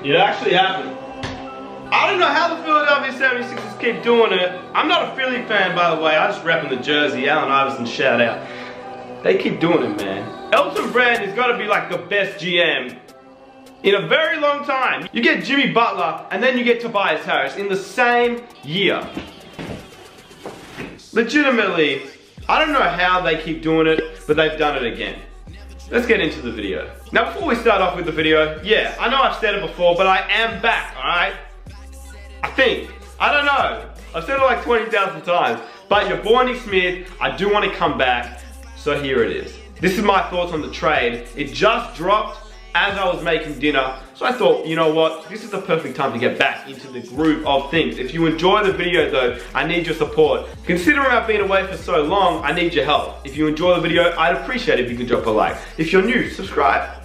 It actually happened. I don't know how the Philadelphia 76ers keep doing it. I'm not a Philly fan, by the way. I just repping the jersey. Allen Iverson, shout out. They keep doing it, man. Elton Brand is gonna be like the best GM in a very long time. You get Jimmy Butler, and then you get Tobias Harris in the same year. Legitimately, I don't know how they keep doing it, but they've done it again. Let's get into the video. Now, before we start off with the video, yeah, I know I've said it before, but I am back, alright? I think. I don't know. I've said it like 20,000 times. But your boy Nick Smith, I do want to come back, so here it is. This is my thoughts on the trade. It just dropped as I was making dinner, so I thought, you know what, this is the perfect time to get back into the groove of things. If you enjoy the video though, I need your support. Considering I've been away for so long, I need your help. If you enjoy the video, I'd appreciate it if you could drop a like. If you're new, subscribe.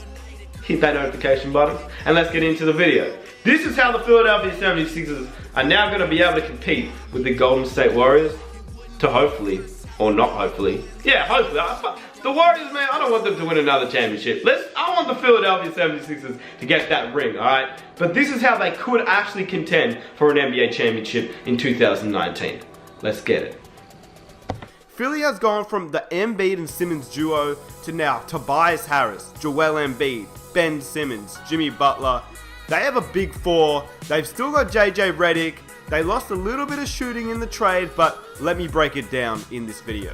Hit that notification button, and let's get into the video. This is how the Philadelphia 76ers are now going to be able to compete with the Golden State Warriors to hopefully, or not hopefully, yeah, hopefully. The Warriors, man, I don't want them to win another championship. I want the Philadelphia 76ers to get that ring, alright? But this is how they could actually contend for an NBA championship in 2019. Let's get it. Philly has gone from the Embiid and Simmons duo to now Tobias Harris, Joel Embiid, Ben Simmons, Jimmy Butler. They have a big four. They've still got JJ Redick. They lost a little bit of shooting in the trade, but let me break it down in this video.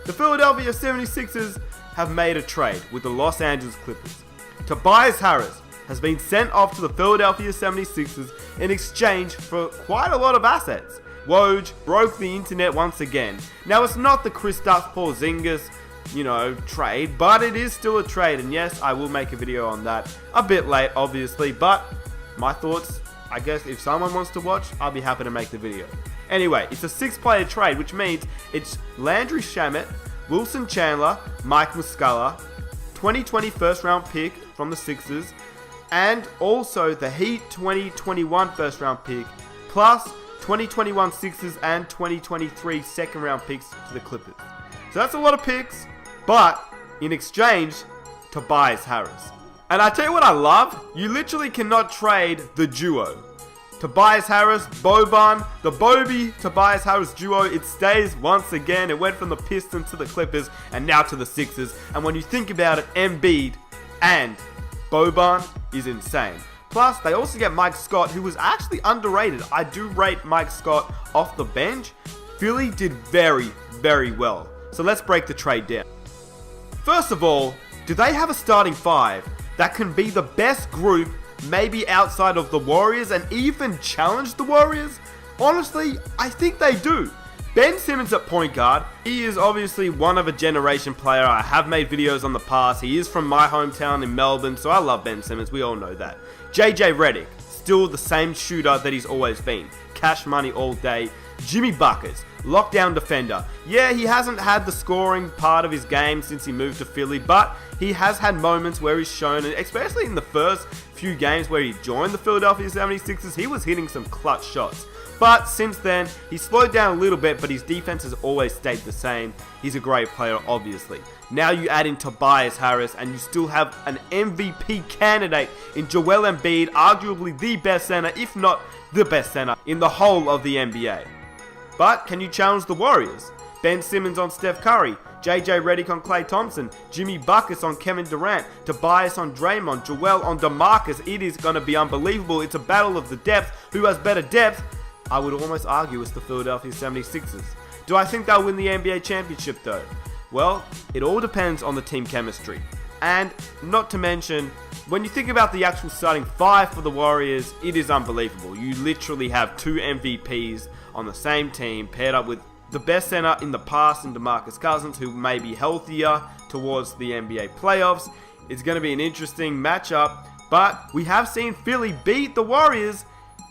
The Philadelphia 76ers have made a trade with the Los Angeles Clippers. Tobias Harris has been sent off to the Philadelphia 76ers in exchange for quite a lot of assets. Woj broke the internet once again. Now, it's not the Kristaps Porzingis, trade, but it is still a trade, and yes, I will make a video on that a bit late, obviously, but my thoughts, I guess if someone wants to watch, I'll be happy to make the video. Anyway, it's a 6-player trade, which means it's Landry Shamet, Wilson Chandler, Mike Muscala, 2020 first-round pick from the Sixers, and also the Heat 2021 first-round pick, plus 2021 Sixers and 2023 second-round picks to the Clippers. So that's a lot of picks, but in exchange, Tobias Harris. And I tell you what I love, you literally cannot trade the duo. Tobias Harris, Boban, the Bobby Tobias Harris duo, it stays once again. It went from the Pistons to the Clippers and now to the Sixers. And when you think about it, Embiid and Boban is insane. Plus, they also get Mike Scott, who was actually underrated. I do rate Mike Scott off the bench. Philly did very, very well. So let's break the trade down. First of all, do they have a starting five that can be the best group maybe outside of the Warriors and even challenge the Warriors? Honestly, I think they do. Ben Simmons at point guard. He is obviously one of a generation player. I have made videos on the past. He is from my hometown in Melbourne, so I love Ben Simmons. We all know that. JJ Redick, still the same shooter that he's always been. Cash money all day. Jimmy Buckets, lockdown defender. Yeah, he hasn't had the scoring part of his game since he moved to Philly, but he has had moments where he's shown, and especially in the first few games where he joined the Philadelphia 76ers, he was hitting some clutch shots. But since then, he slowed down a little bit, but his defense has always stayed the same. He's a great player, obviously. Now you add in Tobias Harris, and you still have an MVP candidate in Joel Embiid, arguably the best center, if not the best center, in the whole of the NBA. But can you challenge the Warriors? Ben Simmons on Steph Curry, JJ Redick on Klay Thompson, Jimmy Buckets on Kevin Durant, Tobias on Draymond, Joel on DeMarcus. It is going to be unbelievable. It's a battle of the depth. Who has better depth? I would almost argue it's the Philadelphia 76ers. Do I think they'll win the NBA championship though? Well, it all depends on the team chemistry. And not to mention, when you think about the actual starting five for the Warriors, it is unbelievable. You literally have two MVPs on the same team paired up with the best center in the past in DeMarcus Cousins, who may be healthier towards the NBA playoffs. It's going to be an interesting matchup, but we have seen Philly beat the Warriors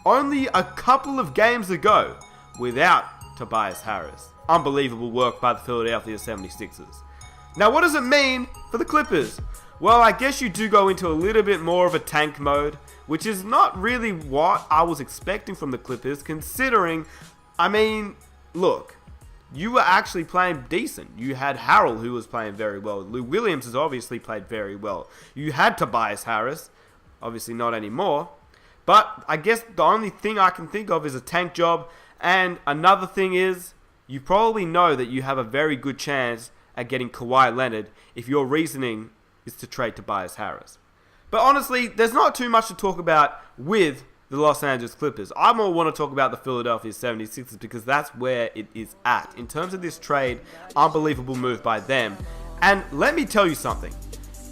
only a couple of games ago without Tobias Harris. Unbelievable work by the Philadelphia 76ers. Now, what does it mean for the Clippers? Well, I guess you do go into a little bit more of a tank mode, which is not really what I was expecting from the Clippers, considering, look, you were actually playing decent. You had Harrell, who was playing very well. Lou Williams has obviously played very well. You had Tobias Harris, obviously not anymore. But I guess the only thing I can think of is a tank job. And another thing is, you probably know that you have a very good chance at getting Kawhi Leonard if your reasoning is to trade Tobias Harris. But honestly, there's not too much to talk about with the Los Angeles Clippers. I more want to talk about the Philadelphia 76ers because that's where it is at. In terms of this trade, unbelievable move by them. And let me tell you something.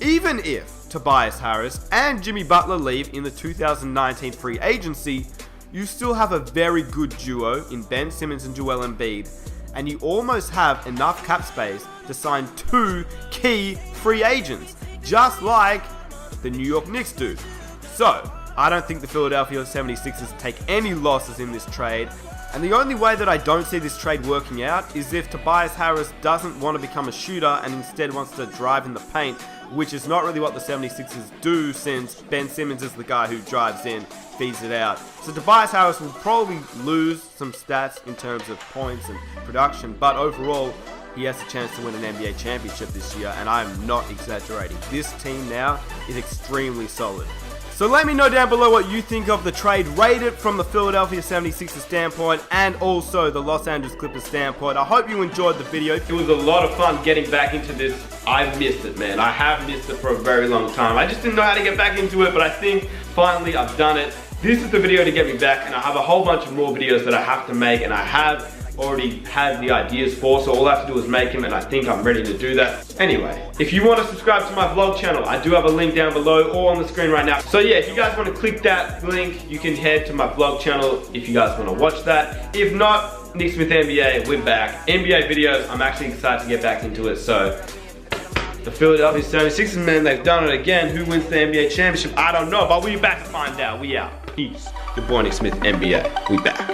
Even if Tobias Harris and Jimmy Butler leave in the 2019 free agency, you still have a very good duo in Ben Simmons and Joel Embiid, and you almost have enough cap space to sign 2 key free agents, just like the New York Knicks do. So, I don't think the Philadelphia 76ers take any losses in this trade, and the only way that I don't see this trade working out is if Tobias Harris doesn't want to become a shooter and instead wants to drive in the paint, which is not really what the 76ers do since Ben Simmons is the guy who drives in, feeds it out. So Tobias Harris will probably lose some stats in terms of points and production, but overall, he has a chance to win an NBA championship this year, and I'm not exaggerating. This team now is extremely solid. So let me know down below what you think of the trade, rated from the Philadelphia 76ers standpoint and also the Los Angeles Clippers standpoint. I hope you enjoyed the video. It was a lot of fun getting back into this. I missed it, man. I have missed it for a very long time. I just didn't know how to get back into it, but I think finally I've done it. This is the video to get me back, and I have a whole bunch of more videos that I have to make, and I have already had the ideas for, so all I have to do is make them, and I think I'm ready to do that. Anyway, if you want to subscribe to my vlog channel, I do have a link down below or on the screen right now. So yeah, if you guys want to click that link, you can head to my vlog channel if you guys want to watch that. If not, Nick Smith NBA, we're back. NBA videos, I'm actually excited to get back into it. So the Philadelphia 76ers, man, they've done it again. Who wins the NBA championship? I don't know, but we're back to find out. We out. Peace. Your boy Nick Smith NBA, we back.